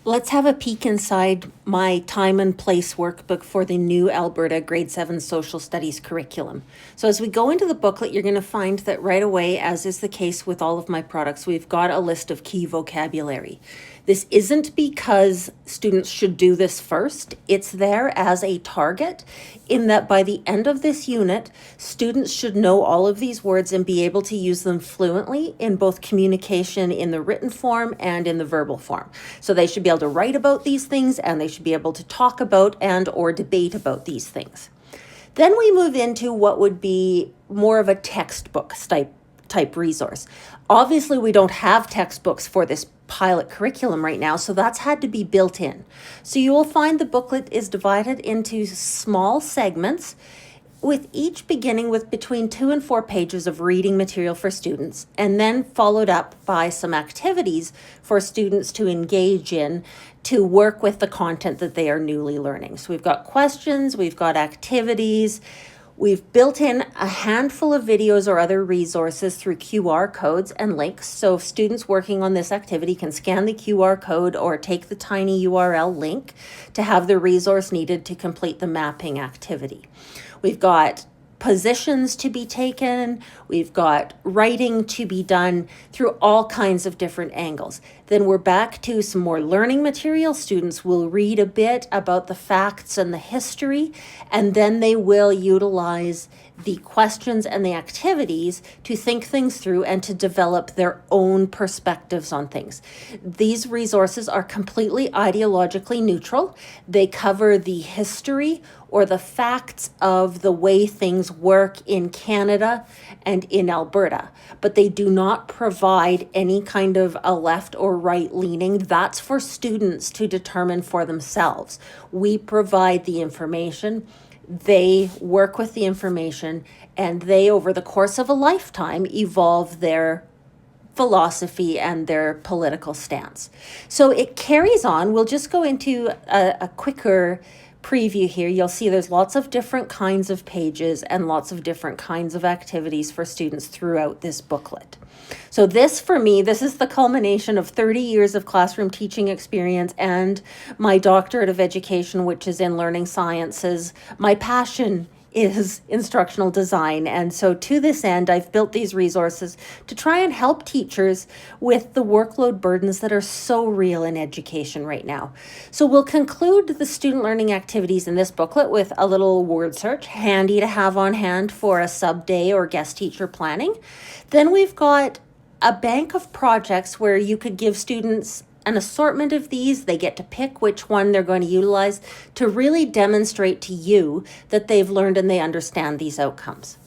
Let's have a peek inside my time and place workbook for the new Alberta Grade 7 Social Studies curriculum. So as we go into the booklet, you're going to find that right away, as is the case with all of my products, we've got a list of key vocabulary. This isn't because students should do this first. It's there as a target in that by the end of this unit, students should know all of these words and be able to use them fluently in both communication in the written form and in the verbal form. So they should be able to write about these things, and they should be able to talk about and or debate about these things. Then we move into what would be more of a textbook type resource. Obviously, we don't have textbooks for this pilot curriculum right now, so that's had to be built in. So you will find the booklet is divided into small segments, with each beginning with between 2 and 4 pages of reading material for students, and then followed up by some activities for students to engage in to work with the content that they are newly learning. So we've got questions, we've got activities, we've built in a handful of videos or other resources through QR codes and links. So if students working on this activity can scan the QR code or take the tiny URL link to have the resource needed to complete the mapping activity. We've got positions to be taken, we've got writing to be done through all kinds of different angles. Then we're back to some more learning material. Students will read a bit about the facts and the history, and then they will utilize the questions and the activities to think things through and to develop their own perspectives on things. These resources are completely ideologically neutral. They cover the history or the facts of the way things work in Canada and in Alberta, but they do not provide any kind of a left or right leaning. That's for students to determine for themselves. We provide the information, they work with the information, and they, over the course of a lifetime, evolve their philosophy and their political stance. So it carries on. We'll just go into a quicker preview here. You'll see there's lots of different kinds of pages and lots of different kinds of activities for students throughout this booklet. So this, for me, this is the culmination of 30 years of classroom teaching experience and my doctorate of education, which is in learning sciences. My passion is instructional design. And so to this end, I've built these resources to try and help teachers with the workload burdens that are so real in education right now. So we'll conclude the student learning activities in this booklet with a little word search, handy to have on hand for a sub-day or guest teacher planning. Then we've got a bank of projects where you could give students an assortment of these. They get to pick which one they're going to utilize to really demonstrate to you that they've learned and they understand these outcomes.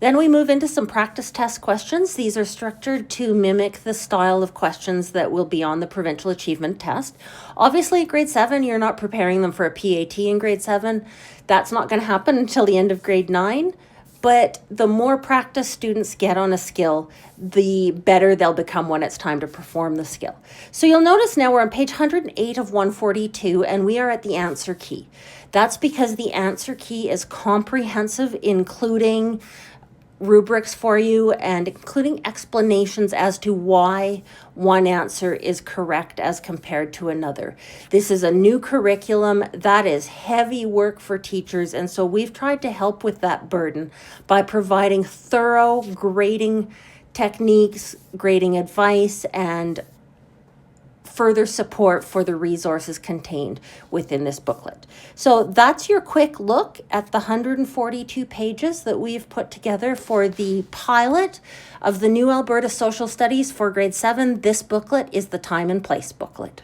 Then we move into some practice test questions. These are structured to mimic the style of questions that will be on the provincial achievement test. Obviously, at grade 7, you're not preparing them for a PAT in grade 7. That's not going to happen until the end of grade 9. But the more practice students get on a skill, the better they'll become when it's time to perform the skill. So you'll notice now we're on page 108 of 142, and we are at the answer key. That's because the answer key is comprehensive, including rubrics for you and including explanations as to why one answer is correct as compared to another. This is a new curriculum that is heavy work for teachers, and so we've tried to help with that burden by providing thorough grading techniques, grading advice, and further support for the resources contained within this booklet. So that's your quick look at the 142 pages that we've put together for the pilot of the new Alberta Social Studies for grade 7. This booklet is the Time and Place booklet.